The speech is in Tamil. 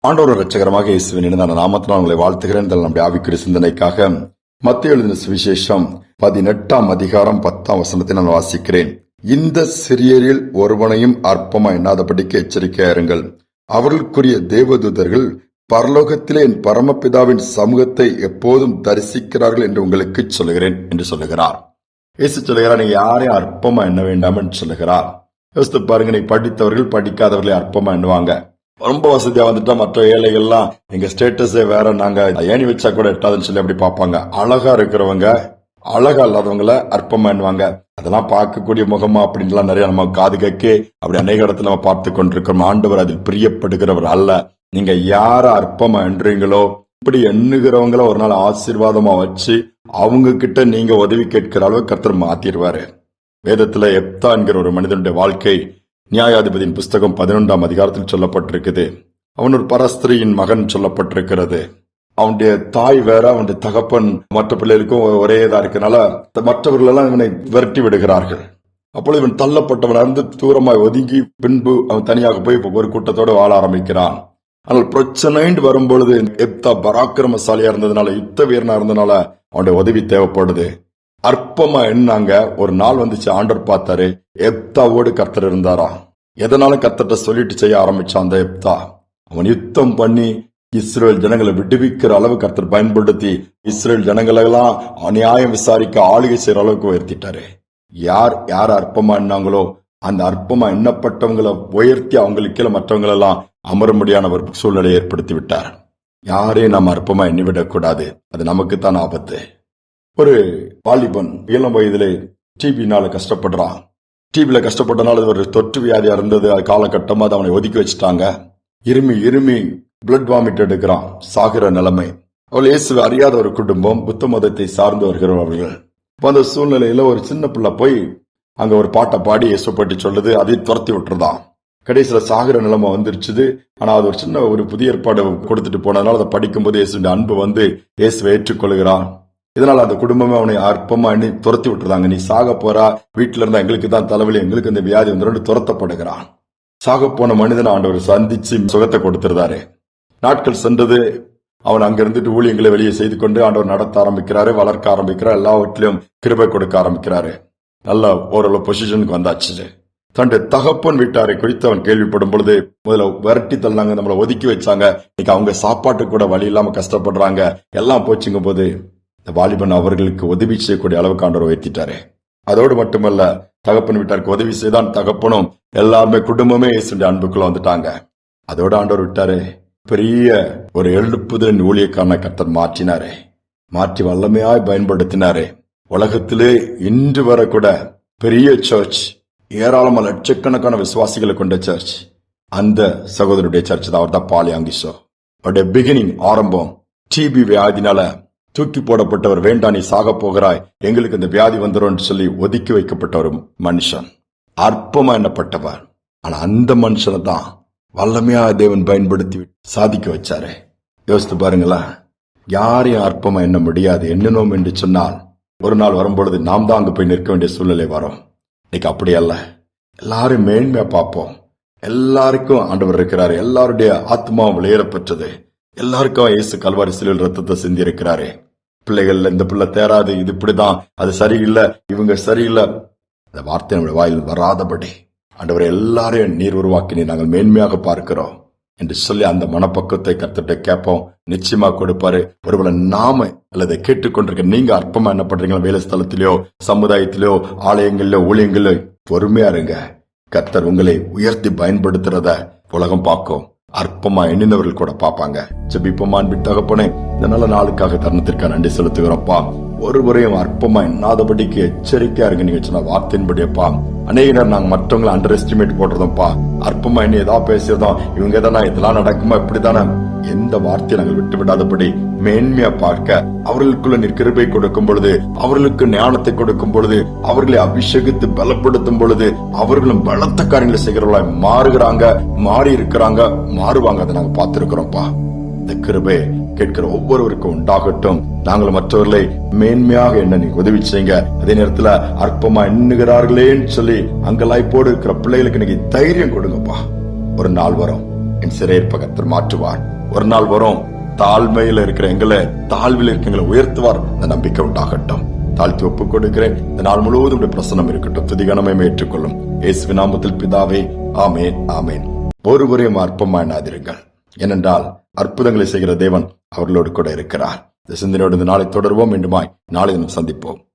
ஆண்டவர் இரட்சகரமாக இயேசுவின் இனிதான நாமத்தினால் உங்களை வாழ்த்துகிறேன். நம்முடைய ஆவிக்குரிய சிந்தனைக்காக மத்தேயு எழுதின சுவிசேஷம் 18ஆம் அதிகாரம் 10ஆம் வசனத்தை நான் வாசிக்கிறேன். இந்த சிறியரில் ஒருவனையும் அற்பமா எண்ணாதபடிக்கு எச்சரிக்கையா இருங்கள். அவர்களுக்குரிய தேவதூதர்கள் பரலோகத்திலே என் பரமபிதாவின் சமூகத்தை எப்போதும் தரிசிக்கிறார்கள் என்று உங்களுக்கு சொல்லுகிறேன் என்று சொல்லுகிறார். இயேசு சொல்லுகிறார், நீங்க யாரையும் அற்பமா எண்ண வேண்டாம் என்று சொல்லுகிறார். யோசித்து பாருங்க, நீ படித்தவர்கள் படிக்காதவர்களை அற்பமா எண்ணுவாங்க. ரொம்ப வசதியா வந்துட்டா மற்ற ஏழைகள்லாம் எங்க ஸ்டேட்டஸே வேற, நாங்க ஏணி வச்சா கூட எட்டாதுன்னு சொல்லி அப்படி பார்ப்பாங்க. அழகா இருக்கிறவங்க அழகா இல்லாதவங்கள அற்பமா எண்ணுவாங்க. அதெல்லாம் பார்க்கக்கூடிய முகமா அப்படின்லாம் நிறைய நம்ம காது கேட்க அப்படி அநேக இடத்துல நம்ம பார்த்து கொண்டிருக்கிறோம். ஆண்டவர் அதில் பிரியப்படுகிறவர் அல்ல. நீங்க யார அற்பமா எண்றீங்களோ இப்படி எண்ணுகிறவங்கள ஒரு நாள் ஆசீர்வாதமா வச்சு அவங்க கிட்ட நீங்க உதவி கேட்கிற அளவு கர்த்தர் மாத்திடுவாரு. வேதத்துல எப்தா என்கிற ஒரு மனிதனுடைய வாழ்க்கை நியாயாதிபதியின் புஸ்தகம் 11ஆம் அதிகாரத்தில் சொல்லப்பட்டிருக்குது. அவன் ஒரு பரஸ்திரியின் மகன் சொல்லப்பட்டிருக்கிறது. அவனுடைய தாய் வேற, அவனுடைய தகப்பன் மற்ற பிள்ளைகளுக்கும் ஒரே இதா இருக்கனால மற்றவர்கள் எல்லாம் இவனை விரட்டி விடுகிறார்கள். அப்பொழுது இவன் தள்ளப்பட்டவன் இருந்து தூரமாய் ஒதுங்கி பின்பு அவன் தனியாக போய் ஒரு கூட்டத்தோடு வாழ ஆரம்பிக்கிறான். ஆனால் பிரச்சனைன்னு வரும்பொழுது எப்தா பராக்கிரமசாலியா இருந்ததுனால, யுத்த வீரனா இருந்ததுனால அவனுடைய உதவி தேவைப்படுது. அற்பமா எண்ணாங்க. ஒரு நாள் வந்துச்சு, ஆண்டவர் பார்த்தாரு, எப்தாவோடு கர்த்தர் இருந்தாரா. எதனால கர்த்தர்ட்ட சொல்லிட்டு செய்ய ஆரம்பிச்சான் அந்த எப்தா. அவன் யுத்தம் பண்ணி இஸ்ரேல் ஜனங்களை விடுவிக்கிற அளவு கர்த்தர் பயன்படுத்தி இஸ்ரேல் ஜனங்களெல்லாம் அநியாயம் விசாரிக்க ஆளுகை செய்யற அளவுக்கு உயர்த்திட்டாரு. யார் யார் அற்பமா எண்ணாங்களோ அந்த அற்பமா எண்ணப்பட்டவங்களை உயர்த்தி அவங்களுக்கு கீழே மற்றவங்களெல்லாம் அமரும்படியான ஒரு சூழ்நிலை ஏற்படுத்தி விட்டார். யாரையும் நாம் அற்பமா எண்ணிவிடக்கூடாது, அது நமக்குத்தான் ஆபத்து. ஒரு வாலிபன் இளம் வயதிலே டிபினால கஷ்டப்படுறான். டிபில கஷ்டப்பட்டனால ஒரு தொற்று வியாதியா இருந்தது. அது காலகட்டமா அவனை ஒதுக்கி வச்சுட்டாங்க. இருமி பிளட் வாமிட் எடுக்கிறான், சாகிற நிலைமை. அவள் இயேசுவை அறியாத ஒரு குடும்பம், புத்த மதத்தை சார்ந்து வருகிறவர்கள். அந்த சூழ்நிலையில ஒரு சின்ன பிள்ளை போய் அங்க ஒரு பாட்டை பாடி இயேசு பற்றி சொல்லுது. அதை துரத்தி விட்டுருதான். கடைசியில சாகிற நிலைமை வந்துருச்சுது. ஆனா அது ஒரு சின்ன ஒரு புதிய ஏற்பாடு கொடுத்துட்டு போனதுனால அதை படிக்கும்போது இயேசுடைய அன்பு வந்து இயேசுவை ஏற்றுக்கொள்கிறான். இதனால அந்த குடும்பமே அவனை அற்பமா எண்ணி துரத்தி விட்டுறாங்க. நீ சாக போறா, வீட்டுல இருந்தா எங்களுக்கு தான் தலைவலி, எங்களுக்கு இந்த வியாதி வந்து துரத்தப்படுகிறான். சாக போன மனிதனை ஆண்டவர் சந்திச்சு சுகத்தை கொடுத்திருந்தாரு. நாட்கள் சென்றது. அவன் அங்க இருந்துட்டு ஊழியங்களை வெளியே செய்து கொண்டு ஆண்டவர் நடத்த ஆரம்பிக்கிறாரு, வளர்க்க ஆரம்பிக்கிறார், எல்லாவற்றிலும் கிருபை கொடுக்க ஆரம்பிக்கிறாரு. நல்ல ஓரளவு பொசிஷனுக்கு வந்தாச்சு. தன்னுடைய தகப்பன் வீட்டாரை குறித்து அவன் கேள்விப்படும் பொழுது முதல்ல விரட்டி தள்ளாங்க, நம்மளை ஒதுக்கி வச்சாங்க. இன்னைக்கு அவங்க சாப்பாட்டுக்கு கூட வழி இல்லாம கஷ்டப்படுறாங்க. எல்லாம் போச்சுங்க போது இந்த வாலிபன் அவர்களுக்கு உதவி செய்யக்கூடிய அளவுக்கு ஆண்டவர் உயர்த்திட்டாரு. அதோடு மட்டுமல்ல, தகப்பன் வீட்டாருக்கு உதவி செய்தான். தகப்பனும் எல்லாருமே குடும்பமே இயேசுடைய அன்புக்குள்ள வந்துட்டாங்க. அதோட ஆண்டவர் விட்டாரு. பெரிய ஒரு எழுப்புதலின் ஊழியக்காரனை கர்த்தர் மாற்றினாரு. மாற்றி வல்லமையாய் பயன்படுத்தினாரு. உலகத்திலே இன்று வர கூட பெரிய சர்ச், ஏராளமான லட்சக்கணக்கான விசுவாசிகளை கொண்ட சர்ச், அந்த சகோதரருடைய சர்ச் தான். அவர் தான் பாலியாங்கிசோ. அவருடைய பிகினிங், ஆரம்பம் டிபி வியாதினால தூக்கி போடப்பட்டவர். வேண்டாம், நீ சாக போகிறாய், எங்களுக்கு இந்த வியாதி வந்துடும் சொல்லி ஒதுக்கி வைக்கப்பட்ட ஒரு மனுஷன், அற்பமா எண்ணப்பட்டவர். ஆனா அந்த மனுஷனை தான் வல்லமையா தேவன் பயன்படுத்தி சாதிக்க வச்சாரு. யோசித்து பாருங்களா, யாரையும் அற்பமா எண்ண முடியாது. எண்ணணும் என்று சொன்னால் ஒரு நாள் வரும்பொழுது நாம் தான் அங்கு போய் நிற்க வேண்டிய சூழ்நிலை வரும். இன்னைக்கு அப்படி அல்ல. எல்லாரும் மேன்மையா பார்ப்போம். எல்லாருக்கும் ஆண்டவர் இருக்கிறாரு. எல்லாருடைய ஆத்மாவும் விளையேறப்பட்டது. எல்லாருக்கும் இயேசு கல்வாரி சிலுவையில் ரத்தத்தை சிந்தி இருக்கிறாரு. பிள்ளைகள், இந்த பிள்ளை தேராது, இது இப்படிதான், அது சரியில்லை, இவங்க சரியில்லை, இந்த வார்த்தை நம்முடைய வாயில் வராதபடி ஆண்டவரை எல்லாரையும் நீர் உருவாக்கி நாங்கள் மேன்மையாக பார்க்கிறோம் என்று சொல்லி அந்த மனப்பக்குவத்தை கர்த்தர்ட்ட கேட்போம். நிச்சயமா கொடுப்பாரு. ஒருவேளை நாம அல்லது கேட்டுக்கொண்டிருக்க நீங்க அற்பமா என்ன பண்றீங்களா, வேலை ஸ்தலத்திலயோ சமுதாயத்திலயோ ஆலயங்களிலோ ஊழியங்களிலோ பொறுமையா இருங்க. கர்த்தர் உங்களை உயர்த்தி பயன்படுத்துறத உலகம் பார்க்கும். அற்பமா எண்ணினவர்கள் கூட பார்ப்பாங்க. ஜெபிப்போமா. அன்பின் தகப்பனே, இந்த நல்ல நாளுக்காக தருணத்திற்காக நன்றி செலுத்துகிறோம்ப்பா. ஒருவரையும் அற்பமா எண்ணாதபடிக்கு எச்சரிக்கையா இருங்க நீங்க சொன்ன வார்த்தையின்படியப்பா. அநேக நேரம் நாங்க மற்றவங்களை அண்டர் எஸ்டிமேட் போடுறதும்ப்பா. அற்பமா எண்ணி ஏதாவது பேசுறதும், இவங்க எதனா இதெல்லாம் நடக்குமா, இப்படித்தானே, எந்த வார்த்தையை நாங்கள் விட்டு விடாதபடி மேன்மையா பார்க்க அவர்களுக்குள்ள நீர் கிருபை கொடுக்கும் பொழுது, அவர்களுக்கு ஞானத்தை கொடுக்கும் பொழுது, அவர்களை அபிஷேகித்து பலப்படுத்தும் பொழுது அவர்களும் பலத்த காரியங்களை செய்கிறவர்களாய் மாறுகிறாங்க, மாறி இருக்கிறாங்க, மாறுவாங்க. அதை நாங்க பார்த்திருக்கிறோம்ப்பா. இந்த கிருபை கேட்கிற ஒவ்வொருவருக்கும் உண்டாகட்டும். நாங்கள் மற்றவர்களை மேன்மையாக எண்ண நீங்க உதவி செய்யுங்க. அதே நேரத்துல அற்பமா எண்ணுகிறார்களேன்னு சொல்லி அங்கலாய்ப்போடு இருக்கிற பிள்ளைகளுக்கு இன்னைக்கு தைரியம் கொடுங்கப்பா. ஒரு நாள் வரும், என் சிறையிருப்ப கர்த்தர் மாற்றுவார். ஒரு நாள் வரும், தாழ்மையில இருக்கிற எங்களை, தாழ்வில் இருக்க எங்களை உயர்த்துவார். இந்த நம்பிக்கை உண்டாகட்டும். தாழ்த்தி ஒப்புக் கொடுக்கிறேன். இந்த நாள் முழுவதும் பிரசன்னம் இருக்கட்டும். துதிகனமே ஏற்றுக்கொள்ளும். இயேசுவின் நாமத்தில் பிதாவே, ஆமேன், ஆமேன். ஒருவரையும் அற்பமா எண்ணாதிருங்கள். ஏனென்றால் அற்புதங்களை செய்கிற தேவன் அவர்களோடு கூட இருக்கிறார். இந்த சிந்தனையோடு இந்த நாளை தொடர்வோம். மீண்டுமாய் நாளை தினம் சந்திப்போம்.